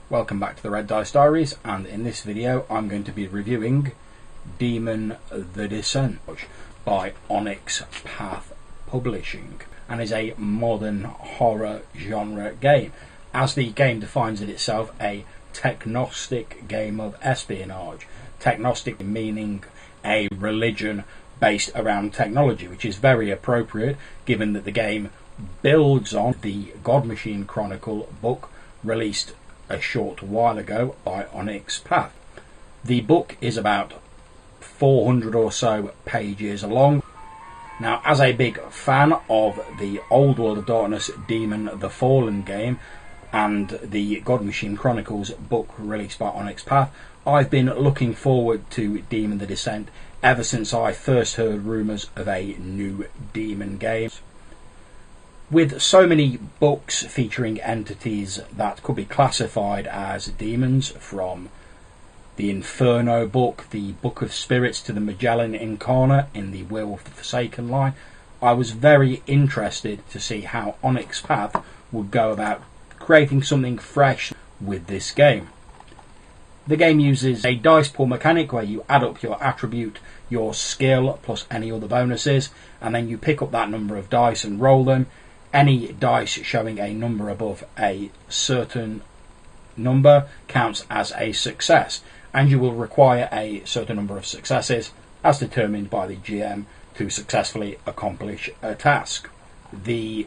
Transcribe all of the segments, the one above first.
Welcome back to the Red Dice Diaries, and in this video I'm going to be reviewing Demon the Descent by Onyx Path Publishing, and is a modern horror genre game. As the game defines it itself, a technostic game of espionage. Technostic meaning a religion based around technology, which is very appropriate given that the game builds on the God Machine Chronicle book released a short while ago by Onyx Path. The book is about 400 or so pages long. Now, as a big fan of the Old World of Darkness Demon the Fallen game and the God Machine Chronicles book released by Onyx Path, I've been looking forward to Demon the Descent ever since I first heard rumours of a new Demon game. With so many books featuring entities that could be classified as demons, from the Inferno book, the Book of Spirits, to the Magellan Incarnate in the Werewolf the Forsaken line, I was very interested to see how Onyx Path would go about creating something fresh with this game. The game uses a dice pool mechanic where you add up your attribute, your skill, plus any other bonuses, and then you pick up that number of dice and roll them. Any dice showing a number above a certain number counts as a success, and you will require a certain number of successes as determined by the GM to successfully accomplish a task. The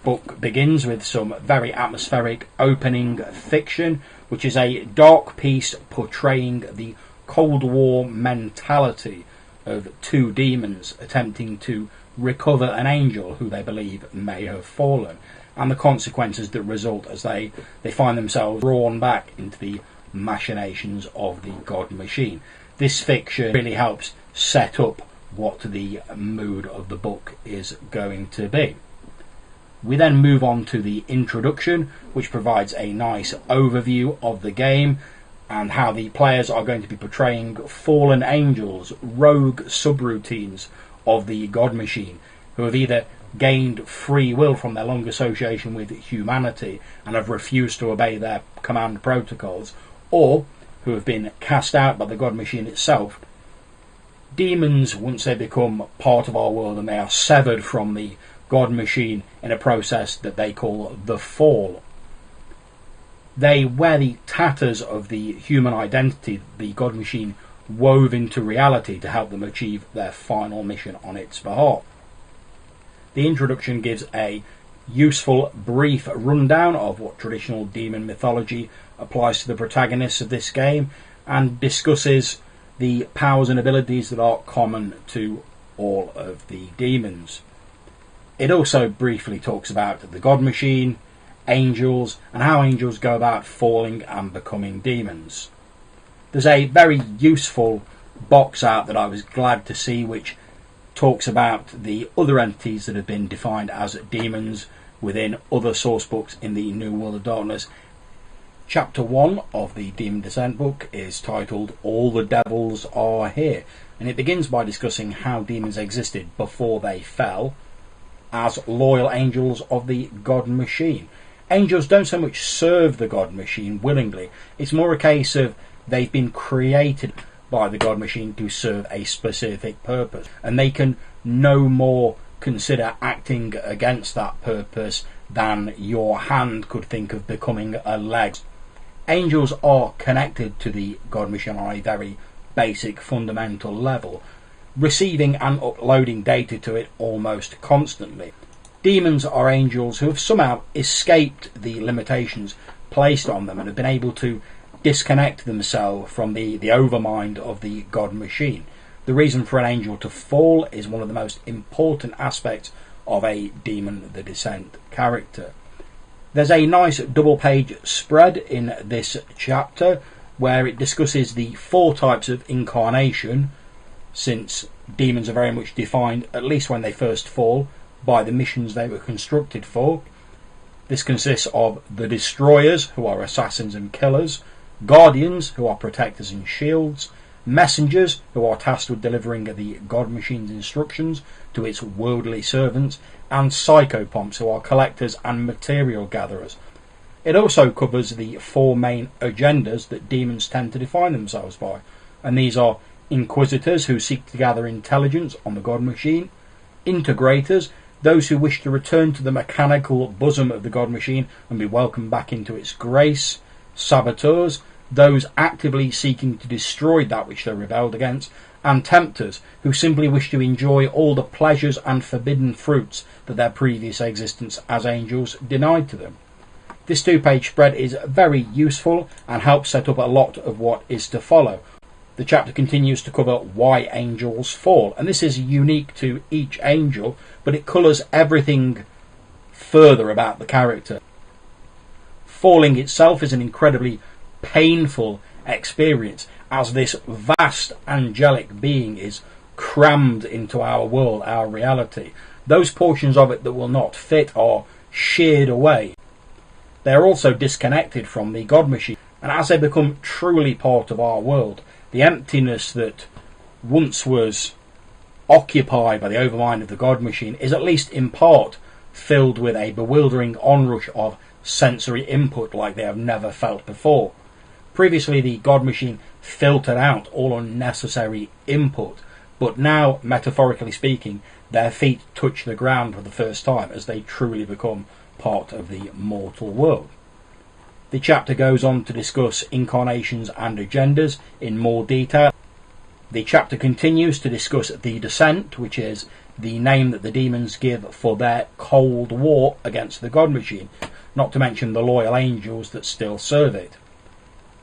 book begins with some very atmospheric opening fiction, which is a dark piece portraying the Cold War mentality of two demons attempting to recover an angel who they believe may have fallen, and the consequences that result as they find themselves drawn back into the machinations of the God Machine. This fiction really helps set up what the mood of the book is going to be. We then move on to the introduction, which provides a nice overview of the game and how the players are going to be portraying fallen angels, rogue subroutines of the God Machine, who have either gained free will from their long association with humanity and have refused to obey their command protocols, or who have been cast out by the God Machine itself. Demons, once they become part of our world and they are severed from the God Machine in a process that they call the Fall, they wear the tatters of the human identity the God Machine wove into reality to help them achieve their final mission on its behalf. The introduction gives a useful brief rundown of what traditional demon mythology applies to the protagonists of this game, and discusses the powers and abilities that are common to all of the demons. It also briefly talks about the God Machine, angels, and how angels go about falling and becoming demons. There's a very useful box art that I was glad to see, which talks about the other entities that have been defined as demons within other source books in the New World of Darkness. Chapter 1 of the Demon Descent book is titled All the Devils Are Here, and it begins by discussing how demons existed before they fell as loyal angels of the God Machine. Angels don't so much serve the God Machine willingly, it's more a case of they've been created by the God Machine to serve a specific purpose, and they can no more consider acting against that purpose than your hand could think of becoming a leg. Angels are connected to the God Machine on a very basic fundamental level, receiving and uploading data to it almost constantly. Demons are angels who have somehow escaped the limitations placed on them and have been able to disconnect themselves from the overmind of the God Machine. The reason for an angel to fall is one of the most important aspects of a Demon the Descent character. There's a nice double page spread in this chapter where it discusses the 4 types of incarnation, since demons are very much defined, at least when they first fall, by the missions they were constructed for. This consists of the Destroyers, who are assassins and killers, Guardians, who are protectors and shields, Messengers, who are tasked with delivering the God Machine's instructions to its worldly servants, and Psychopomps, who are collectors and material gatherers. It also covers the four main agendas that demons tend to define themselves by, and these are Inquisitors, who seek to gather intelligence on the God Machine; Integrators, those who wish to return to the mechanical bosom of the God Machine and be welcomed back into its grace; Saboteurs, those actively seeking to destroy that which they rebelled against; and Tempters, who simply wish to enjoy all the pleasures and forbidden fruits that their previous existence as angels denied to them. This two-page spread is very useful and helps set up a lot of what is to follow. The chapter continues to cover why angels fall, and this is unique to each angel, but it colours everything further about the character. Falling itself is an incredibly painful experience, as this vast angelic being is crammed into our world, our reality. Those portions of it that will not fit are sheared away. They are also disconnected from the God Machine, and as they become truly part of our world, the emptiness that once was occupied by the overmind of the God Machine is at least in part filled with a bewildering onrush of sensory input like they have never felt before. Previously, the God Machine filtered out all unnecessary input, but now, metaphorically speaking, their feet touch the ground for the first time as they truly become part of the mortal world. The chapter goes on to discuss incarnations and agendas in more detail. The chapter continues to discuss the Descent, which is the name that the demons give for their cold war against the God Machine, not to mention the loyal angels that still serve it.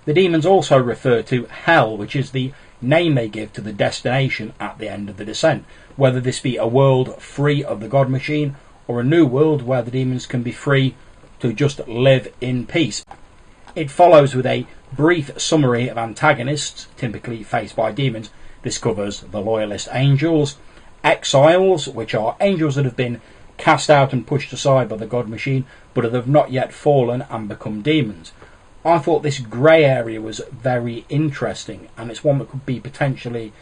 The demons also refer to Hell, which is the name they give to the destination at the end of the Descent, whether this be a world free of the God Machine or a new world where the demons can be free to just live in peace. It follows with a brief summary of antagonists typically faced by demons. This covers the loyalist angels, exiles, which are angels that have been cast out and pushed aside by the God Machine but have not yet fallen and become demons. I thought this grey area was very interesting, and it's one that could be potentially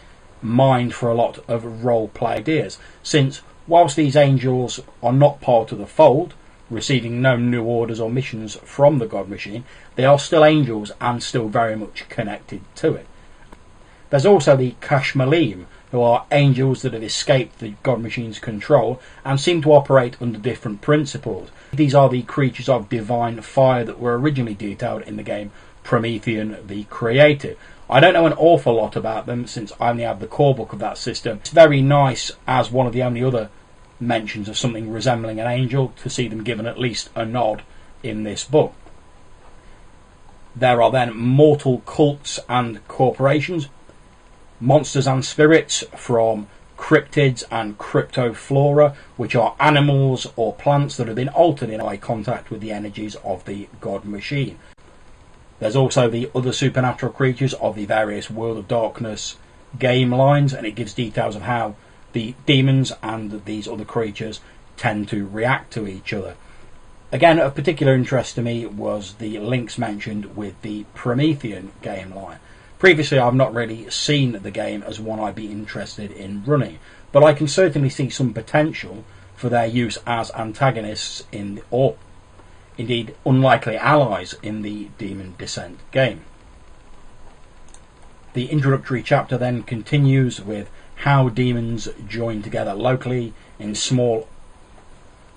mined for a lot of role-play ideas, since whilst these angels are not part of the fold, receiving no new orders or missions from the God Machine, they are still angels and still very much connected to it. There's also the Kashmalim, who are angels that have escaped the God Machine's control and seem to operate under different principles. These are the creatures of divine fire that were originally detailed in the game Promethean the Creative. I don't know an awful lot about them since I only have the core book of that system. It's very nice, as one of the only other mentions of something resembling an angel, to see them given at least a nod in this book. There are then mortal cults and corporations, monsters and spirits from cryptids and cryptoflora, which are animals or plants that have been altered in eye contact with the energies of the God Machine. There's also the other supernatural creatures of the various World of Darkness game lines, and it gives details of how the demons and these other creatures tend to react to each other. Again, of particular interest to me was the links mentioned with the Promethean game line. Previously, I've not really seen the game as one I'd be interested in running, but I can certainly see some potential for their use as antagonists or indeed unlikely allies in the Demon Descent game. The introductory chapter then continues with how demons join together locally in small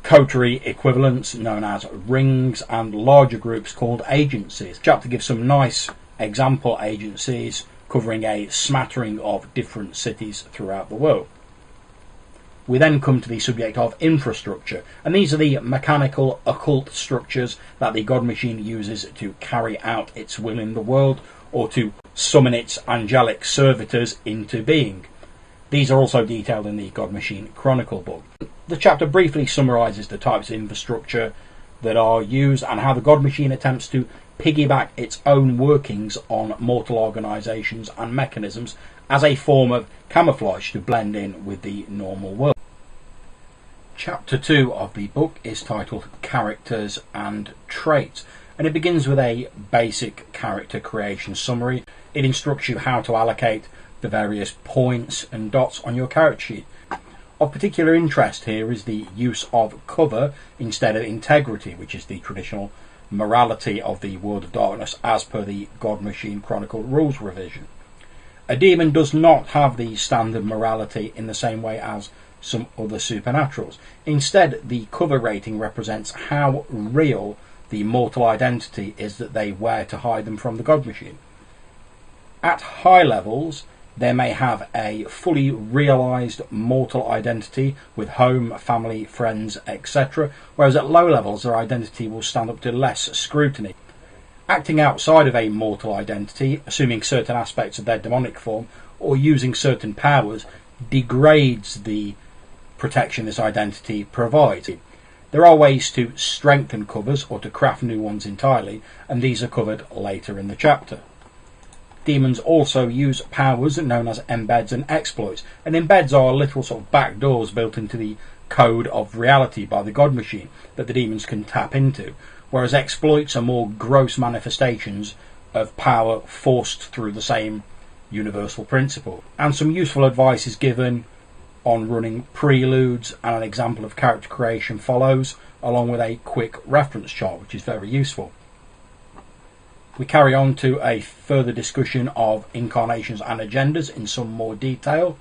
coterie equivalents known as rings and larger groups called agencies. The chapter gives some nice example agencies covering a smattering of different cities throughout the world. We then come to the subject of infrastructure, and these are the mechanical occult structures that the God Machine uses to carry out its will in the world or to summon its angelic servitors into being. These are also detailed in the God Machine Chronicle book. The chapter briefly summarises the types of infrastructure that are used and how the God Machine attempts to piggyback its own workings on mortal organisations and mechanisms as a form of camouflage to blend in with the normal world. Chapter 2 of the book is titled Characters and Traits, and it begins with a basic character creation summary. It instructs you how to allocate the various points and dots on your character sheet. Of particular interest here is the use of cover instead of integrity, which is the traditional morality of the world of darkness as per the God Machine Chronicle rules revision. A demon does not have the standard morality in the same way as some other supernaturals. Instead, the cover rating represents how real the mortal identity is that they wear to hide them from the God Machine. At high levels, they may have a fully realised mortal identity with home, family, friends, etc., whereas at low levels their identity will stand up to less scrutiny. Acting outside of a mortal identity, assuming certain aspects of their demonic form, or using certain powers, degrades the protection this identity provides. There are ways to strengthen covers or to craft new ones entirely, and these are covered later in the chapter. Demons also use powers known as embeds and exploits, and embeds are little sort of back doors built into the code of reality by the God Machine that the demons can tap into, whereas exploits are more gross manifestations of power forced through the same universal principle. And some useful advice is given on running preludes, and an example of character creation follows, along with a quick reference chart, which is very useful. We carry on to a further discussion of incarnations and agendas in some more detail.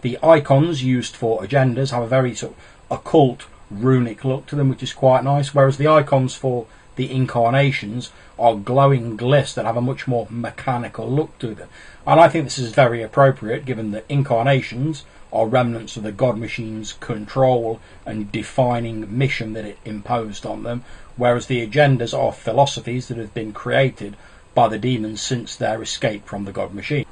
The icons used for agendas have a very sort of occult, runic look to them, which is quite nice, whereas the icons for the incarnations are glowing glyphs that have a much more mechanical look to them. And I think this is very appropriate, given that incarnations are remnants of the God Machine's control and defining mission that it imposed on them, whereas the agendas are philosophies that have been created by the demons since their escape from the God Machine.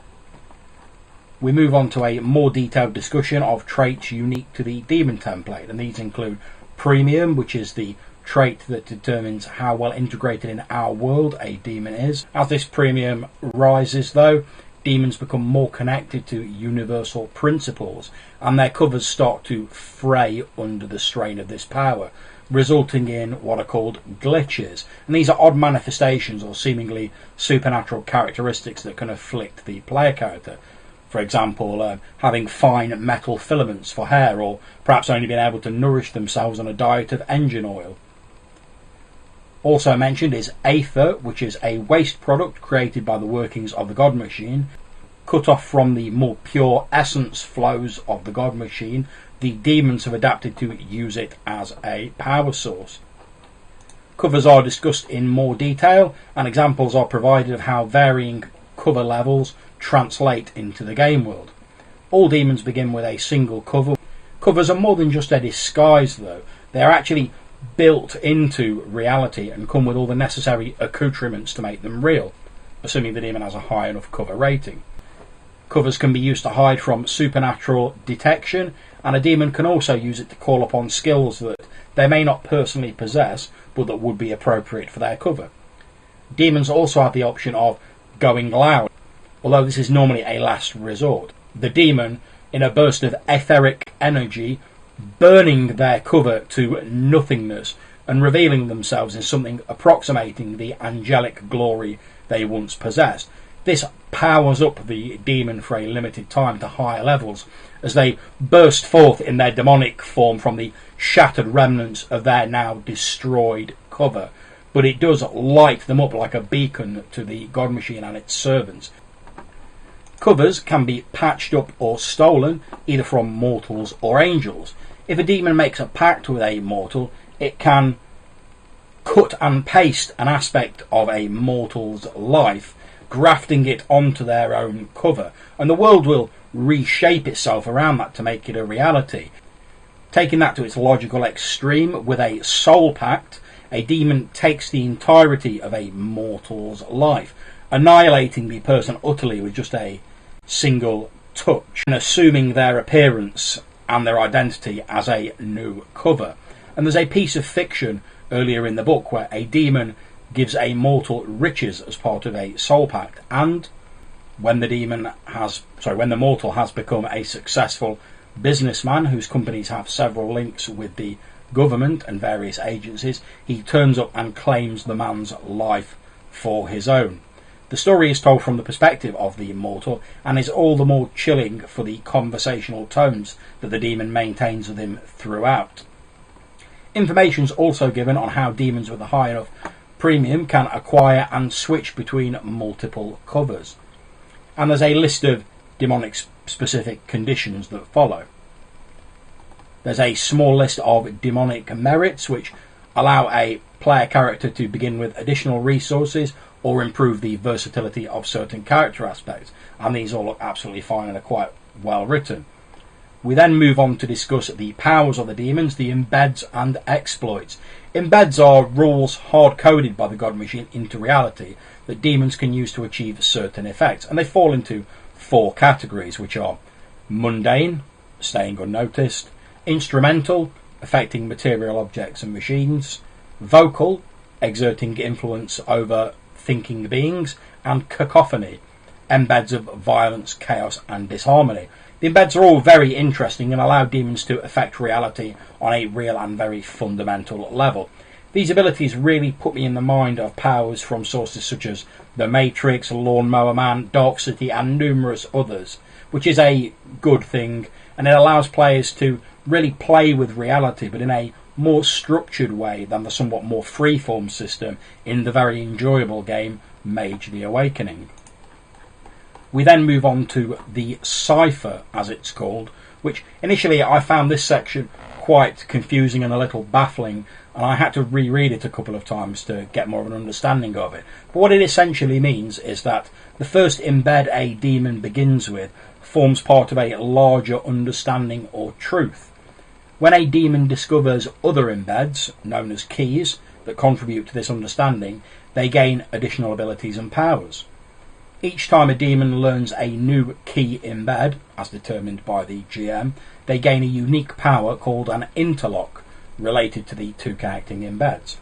We move on to a more detailed discussion of traits unique to the demon template, and these include premium, which is the trait that determines how well integrated in our world a demon is. As this premium rises, though, demons become more connected to universal principles, and their covers start to fray under the strain of this power, resulting in what are called glitches. And these are odd manifestations or seemingly supernatural characteristics that can afflict the player character. For example, having fine metal filaments for hair, or perhaps only being able to nourish themselves on a diet of engine oil. Also mentioned is Aether, which is a waste product created by the workings of the God Machine. Cut off from the more pure essence flows of the God Machine, the demons have adapted to use it as a power source. Covers are discussed in more detail, and examples are provided of how varying cover levels translate into the game world. All demons begin with a single cover. Covers are more than just a disguise, though. They are actually built into reality and come with all the necessary accoutrements to make them real, assuming the demon has a high enough cover rating. Covers can be used to hide from supernatural detection, and a demon can also use it to call upon skills that they may not personally possess, but that would be appropriate for their cover. Demons also have the option of going loud, although this is normally a last resort. The demon, in a burst of etheric energy, burning their cover to nothingness and revealing themselves in something approximating the angelic glory they once possessed. This powers up the demon for a limited time to higher levels as they burst forth in their demonic form from the shattered remnants of their now destroyed cover. But it does light them up like a beacon to the God Machine and its servants. Covers can be patched up or stolen, either from mortals or angels. If a demon makes a pact with a mortal, it can cut and paste an aspect of a mortal's life, grafting it onto their own cover, and the world will reshape itself around that to make it a reality. Taking that to its logical extreme, with a soul pact, a demon takes the entirety of a mortal's life, annihilating the person utterly with just a single touch, and assuming their appearance and their identity as a new cover. And there's a piece of fiction earlier in the book where a demon gives a mortal riches as part of a soul pact, and when the mortal has become a successful businessman whose companies have several links with the government and various agencies, he turns up and claims the man's life for his own. The story is told from the perspective of the immortal, and is all the more chilling for the conversational tones that the demon maintains with him throughout. Information is also given on how demons with a high enough Premium can acquire and switch between multiple covers. And there's a list of demonic specific conditions that follow. There's a small list of demonic merits which allow a player character to begin with additional resources or improve the versatility of certain character aspects, and these all look absolutely fine and are quite well written. We then move on to discuss the powers of the demons, the embeds and exploits. Embeds are rules hard-coded by the God Machine into reality that demons can use to achieve certain effects, and they fall into 4 categories, which are mundane, staying unnoticed, instrumental, affecting material objects and machines, vocal, exerting influence over thinking beings, and cacophony, embeds of violence, chaos and disharmony. The embeds are all very interesting and allow demons to affect reality on a real and very fundamental level. These abilities really put me in the mind of powers from sources such as The Matrix, Lawnmower Man, Dark City and numerous others, which is a good thing, and it allows players to really play with reality but in a more structured way than the somewhat more freeform system in the very enjoyable game Mage the Awakening. We then move on to the cipher, as it's called, which initially I found this section quite confusing and a little baffling, and I had to reread it a couple of times to get more of an understanding of it. But what it essentially means is that the first embed a demon begins with forms part of a larger understanding or truth. When a demon discovers other embeds, known as keys, that contribute to this understanding, they gain additional abilities and powers. Each time a demon learns a new key embed, as determined by the GM, they gain a unique power called an interlock, related to the 2 connecting embeds.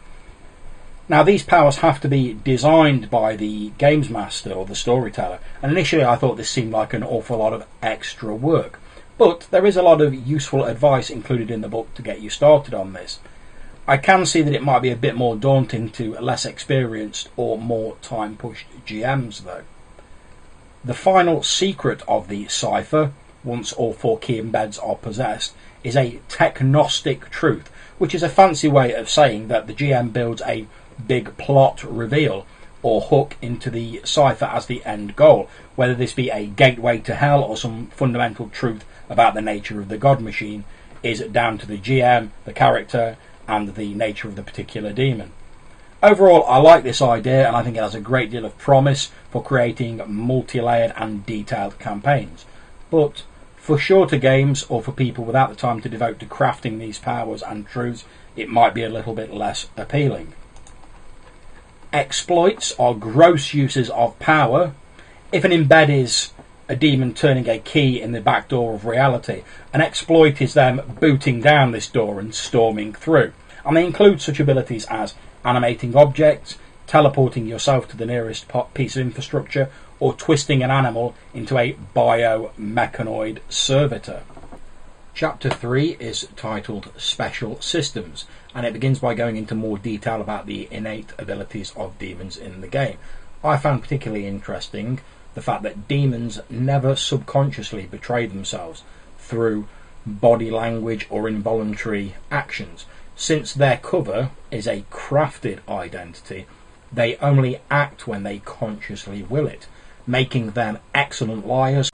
Now these powers have to be designed by the games master or the storyteller, and initially I thought this seemed like an awful lot of extra work. But there is a lot of useful advice included in the book to get you started on this. I can see that it might be a bit more daunting to less experienced or more time-pushed GMs though. The final secret of the cipher, once all 4 key embeds are possessed, is a technostic truth, which is a fancy way of saying that the GM builds a big plot reveal or hook into the cipher as the end goal, whether this be a gateway to hell or some fundamental truth about the nature of the God Machine is down to the GM, the character, and the nature of the particular demon. Overall, I like this idea and I think it has a great deal of promise for creating multi-layered and detailed campaigns. But for shorter games or for people without the time to devote to crafting these powers and truths, it might be a little bit less appealing. Exploits are gross uses of power. If an embed is a demon turning a key in the back door of reality, an exploit is them booting down this door and storming through. And they include such abilities as animating objects, teleporting yourself to the nearest piece of infrastructure, or twisting an animal into a biomechanoid servitor. Chapter 3 is titled Special Systems, and it begins by going into more detail about the innate abilities of demons in the game. I found particularly interesting the fact that demons never subconsciously betray themselves through body language or involuntary actions. Since their cover is a crafted identity, they only act when they consciously will it, making them excellent liars.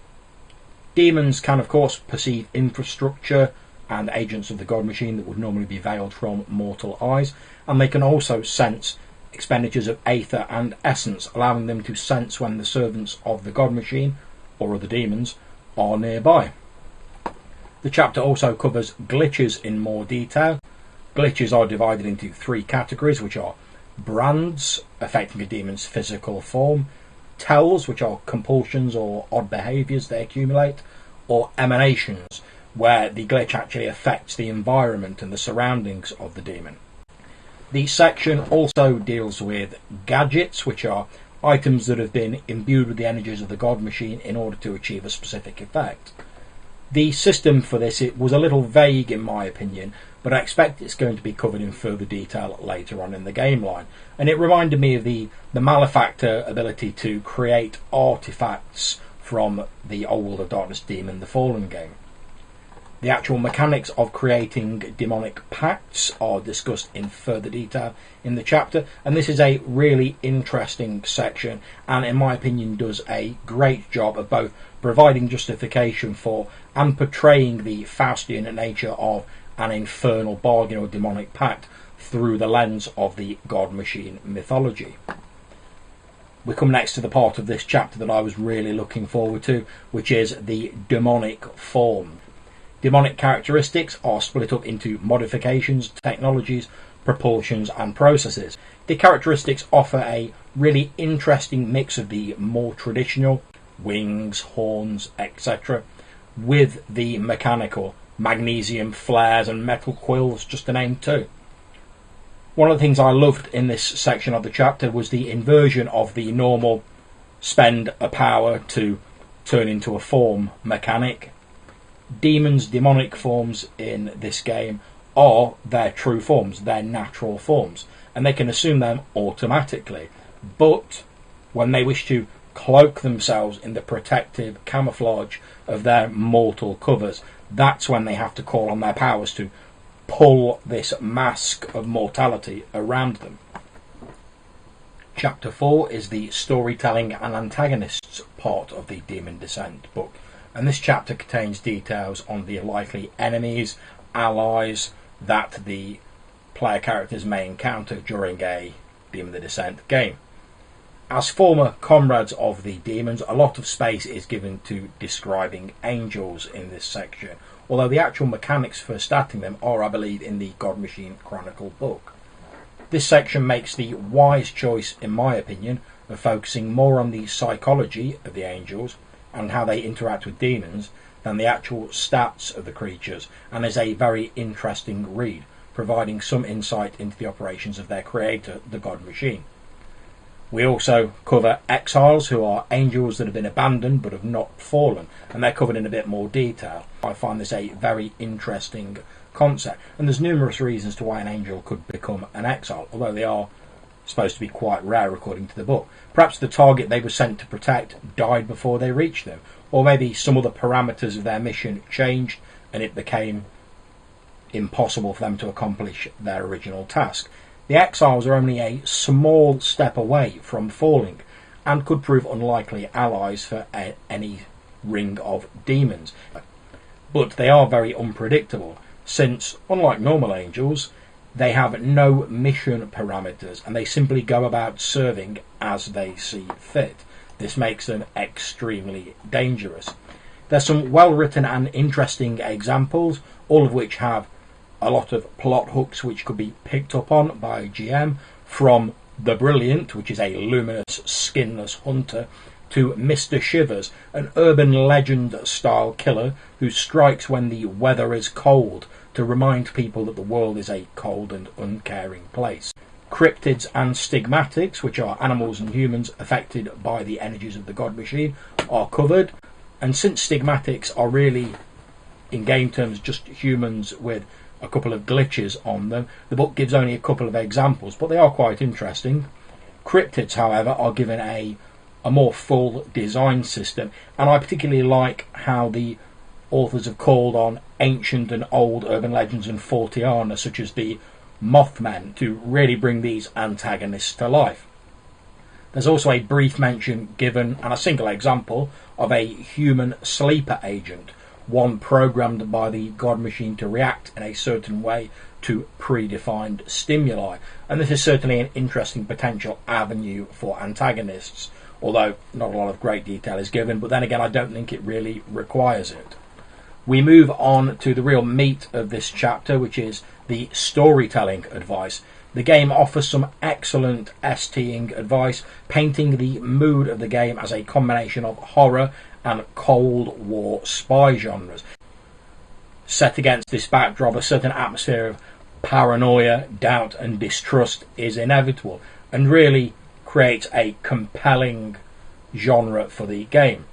Demons can of course perceive infrastructure and agents of the God Machine that would normally be veiled from mortal eyes, and they can also sense expenditures of Aether and Essence, allowing them to sense when the servants of the God Machine, or other demons, are nearby. The chapter also covers glitches in more detail. Glitches are divided into 3 categories, which are brands, affecting a demon's physical form, tells, which are compulsions or odd behaviours they accumulate, or emanations, where the glitch actually affects the environment and the surroundings of the demon. The section also deals with gadgets, which are items that have been imbued with the energies of the God Machine in order to achieve a specific effect. The system for this was a little vague in my opinion, but I expect it's going to be covered in further detail later on in the game line. And it reminded me of the Malefactor ability to create artifacts from the old Darkness Demon, the Fallen game. The actual mechanics of creating demonic pacts are discussed in further detail in the chapter, and this is a really interesting section, and in my opinion does a great job of both providing justification for and portraying the Faustian nature of an infernal bargain or demonic pact through the lens of the God Machine mythology. We come next to the part of this chapter that I was really looking forward to, which is the demonic form. Demonic characteristics are split up into modifications, technologies, propulsions and processes. The characteristics offer a really interesting mix of the more traditional wings, horns, etc. with the mechanical magnesium flares and metal quills, just to name two. One of the things I loved in this section of the chapter was the inversion of the normal spend a power to turn into a form mechanic. Demons' demonic forms in this game are their true forms, their natural forms, and they can assume them automatically. But when they wish to cloak themselves in the protective camouflage of their mortal covers, that's when they have to call on their powers to pull this mask of mortality around them. Chapter 4 is the storytelling and antagonists part of the Demon Descent book, and this chapter contains details on the likely enemies, allies that the player characters may encounter during a Demon the Descent game. As former comrades of the demons, a lot of space is given to describing angels in this section, although the actual mechanics for statting them are, I believe, in the God Machine Chronicle book. This section makes the wise choice, in my opinion, of focusing more on the psychology of the angels and how they interact with demons than the actual stats of the creatures, and is a very interesting read, providing some insight into the operations of their creator, the God Machine. We also cover exiles, who are angels that have been abandoned but have not fallen, and they're covered in a bit more detail. I find this a very interesting concept, and there's numerous reasons to why an angel could become an exile, although they are supposed to be quite rare according to the book. Perhaps the target they were sent to protect died before they reached them, or maybe some of the parameters of their mission changed and it became impossible for them to accomplish their original task. The exiles are only a small step away from falling and could prove unlikely allies for any ring of demons. But they are very unpredictable, since, unlike normal angels, they have no mission parameters and they simply go about serving as they see fit. This makes them extremely dangerous. There's some well-written and interesting examples, all of which have a lot of plot hooks which could be picked up on by GM, from the Brilliant, which is a luminous, skinless hunter, to Mr. Shivers, an urban legend-style killer who strikes when the weather is cold to remind people that the world is a cold and uncaring place. Cryptids and stigmatics, which are animals and humans affected by the energies of the God Machine, are covered, and since stigmatics are really, in game terms, just humans with a couple of glitches on them, the book gives only a couple of examples, but they are quite interesting. Cryptids, however, are given a more full design system, and I particularly like how the authors have called on ancient and old urban legends and Forteana, such as the Mothmen, to really bring these antagonists to life. There's also a brief mention given, and a single example, of a human sleeper agent, one programmed by the God Machine to react in a certain way to predefined stimuli, and this is certainly an interesting potential avenue for antagonists, although not a lot of great detail is given, but then again I don't think it really requires it. We move on to the real meat of this chapter, which is the storytelling advice. The game offers some excellent STing advice, painting the mood of the game as a combination of horror and Cold War spy genres. Set against this backdrop, a certain atmosphere of paranoia, doubt and distrust is inevitable, and really creates a compelling genre for the game.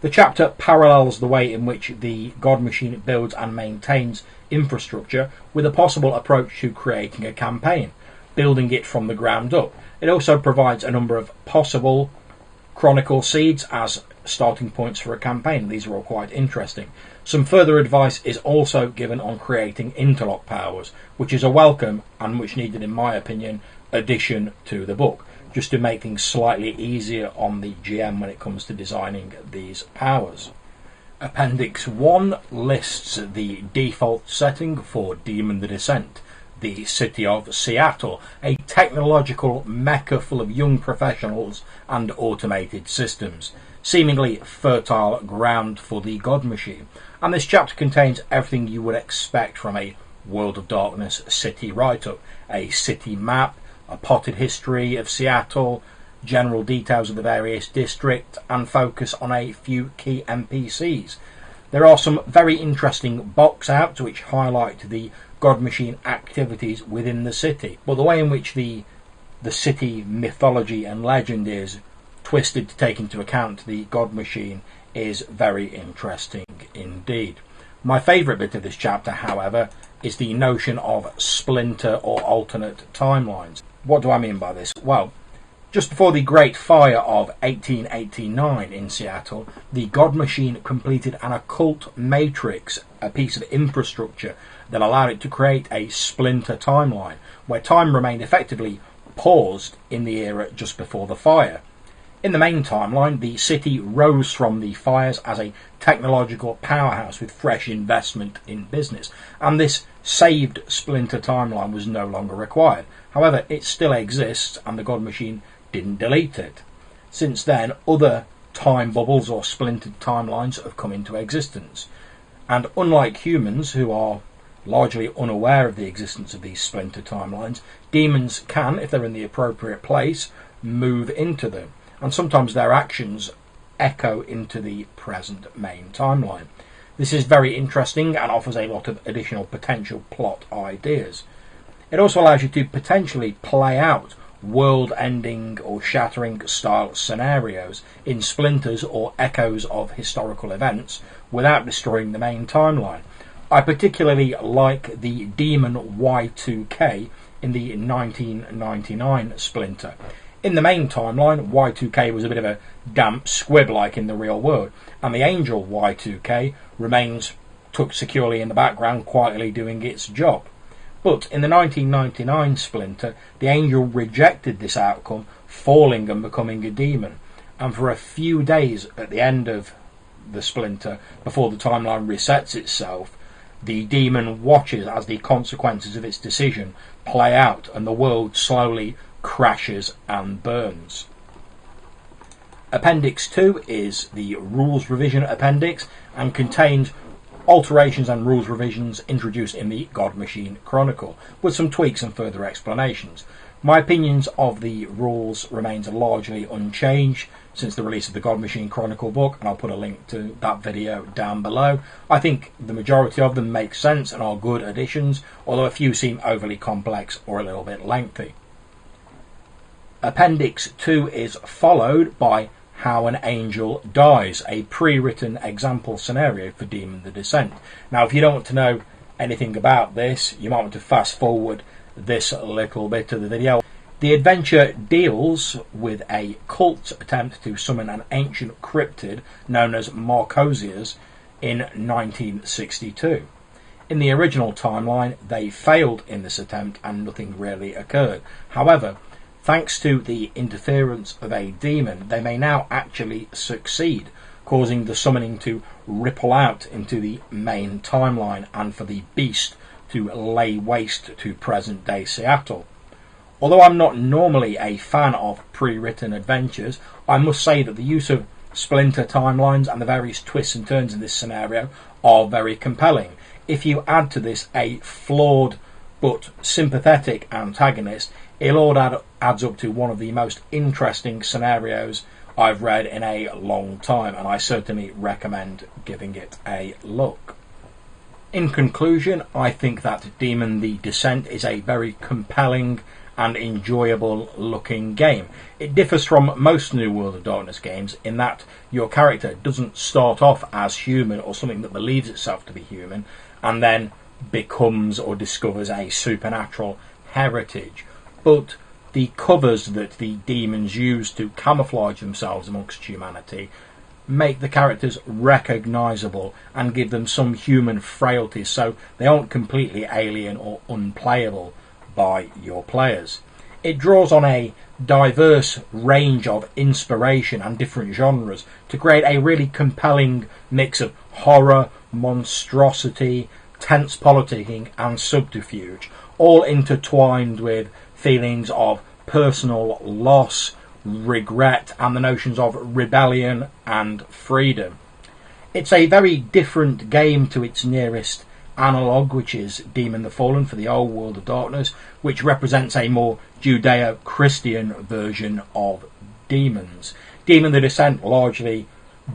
The chapter parallels the way in which the God Machine builds and maintains infrastructure with a possible approach to creating a campaign, building it from the ground up. It also provides a number of possible chronicle seeds as starting points for a campaign. These are all quite interesting. Some further advice is also given on creating interlock powers, which is a welcome and much needed, in my opinion, addition to the book, just to make things slightly easier on the GM when it comes to designing these powers. Appendix 1 lists the default setting for Demon the Descent, the city of Seattle, a technological mecca full of young professionals and automated systems, seemingly fertile ground for the God Machine. And this chapter contains everything you would expect from a World of Darkness city write-up: a city map, a potted history of Seattle, general details of the various districts, and focus on a few key NPCs. There are some very interesting box outs which highlight the God Machine activities within the city, but the way in which the city mythology and legend is twisted to take into account the God Machine is very interesting indeed. My favourite bit of this chapter, however, is the notion of splinter or alternate timelines. What do I mean by this? Well, just before the Great Fire of 1889 in Seattle, the God Machine completed an occult matrix, a piece of infrastructure that allowed it to create a splinter timeline, where time remained effectively paused in the era just before the fire. In the main timeline, the city rose from the fires as a technological powerhouse with fresh investment in business, and this saved splinter timeline was no longer required. However, it still exists, and the God Machine didn't delete it. Since then, other time bubbles or splintered timelines have come into existence, and unlike humans, who are largely unaware of the existence of these splinter timelines, demons can, if they're in the appropriate place, move into them, and sometimes their actions echo into the present main timeline. This is very interesting and offers a lot of additional potential plot ideas. It also allows you to potentially play out world-ending or shattering style scenarios in splinters or echoes of historical events without destroying the main timeline. I particularly like the Demon Y2K in the 1999 splinter. In the main timeline, Y2K was a bit of a damp squib like in the real world, and the Angel Y2K remains tucked securely in the background, quietly doing its job. But in the 1999 splinter, the Angel rejected this outcome, falling and becoming a demon. And for a few days at the end of the splinter, before the timeline resets itself, the demon watches as the consequences of its decision play out and the world slowly crashes and burns. Appendix 2 is the Rules Revision Appendix and contains alterations and rules revisions introduced in the God Machine Chronicle, with some tweaks and further explanations. My opinions of the rules remains largely unchanged since the release of the God Machine Chronicle book, and I'll put a link to that video down below. I think the majority of them make sense and are good additions, although a few seem overly complex or a little bit lengthy. Appendix 2 is followed by How an Angel Dies, a pre-written example scenario for Demon the Descent. Now, if you don't want to know anything about this, you might want to fast forward this little bit of the video. The adventure deals with a cult attempt to summon an ancient cryptid known as Marcosias in 1962. In the original timeline, they failed in this attempt and nothing really occurred. However, thanks to the interference of a demon, they may now actually succeed, causing the summoning to ripple out into the main timeline and for the beast to lay waste to present-day Seattle. Although I'm not normally a fan of pre-written adventures, I must say that the use of splinter timelines and the various twists and turns in this scenario are very compelling. If you add to this a flawed but sympathetic antagonist, it all adds up to one of the most interesting scenarios I've read in a long time, and I certainly recommend giving it a look. In conclusion, I think that Demon the Descent is a very compelling and enjoyable looking game. It differs from most New World of Darkness games in that your character doesn't start off as human or something that believes itself to be human and then becomes or discovers a supernatural heritage, but the covers that the demons use to camouflage themselves amongst humanity make the characters recognisable and give them some human frailties so they aren't completely alien or unplayable by your players. It draws on a diverse range of inspiration and different genres to create a really compelling mix of horror, monstrosity, tense politicking and subterfuge, all intertwined with feelings of personal loss, regret and the notions of rebellion and freedom. It's a very different game to its nearest analogue, which is Demon the Fallen for the old World of Darkness, which represents a more Judeo-Christian version of demons. Demon the Descent largely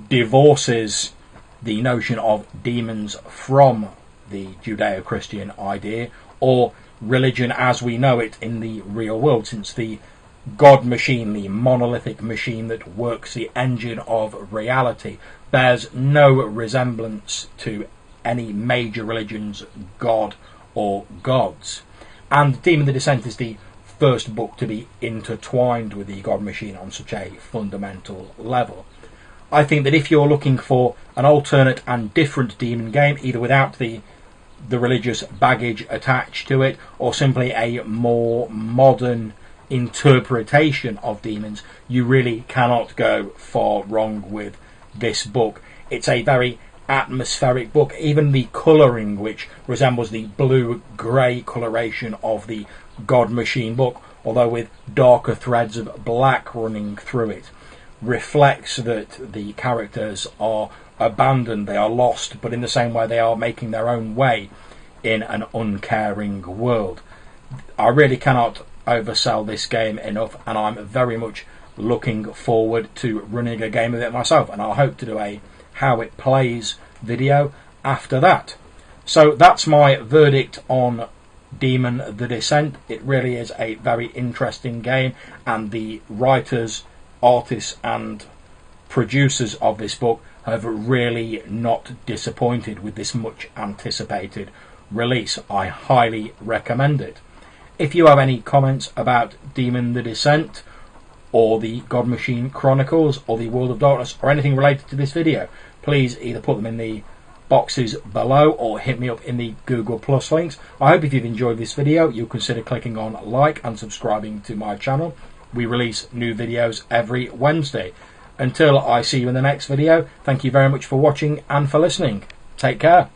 divorces the notion of demons from the Judeo-Christian idea or religion as we know it in the real world, since the God machine, the monolithic machine that works the engine of reality, bears no resemblance to any major religion's god or gods. And Demon the Descent is the first book to be intertwined with the God machine on such a fundamental level. I think that if you're looking for an alternate and different demon game, either without the religious baggage attached to it or simply a more modern interpretation of demons, you really cannot go far wrong with this book. It's a very atmospheric book. Even the colouring, which resembles the blue-grey coloration of the God Machine book, although with darker threads of black running through it, reflects that the characters are abandoned, they are lost, but in the same way they are making their own way in an uncaring world. I really cannot oversell this game enough, and I'm very much looking forward to running a game of it myself, and I'll hope to do a how it plays video after that. So that's my verdict on Demon the Descent. It really is a very interesting game, and the writers, artists and producers of this book have really not disappointed with this much anticipated release. I highly recommend it. If you have any comments about Demon the Descent or the God Machine Chronicles or the World of Darkness or anything related to this video, please either put them in the boxes below or hit me up in the Google Plus links. I hope if you've enjoyed this video you'll consider clicking on like and subscribing to my channel. We release new videos every Wednesday. Until I see you in the next video, thank you very much for watching and for listening. Take care.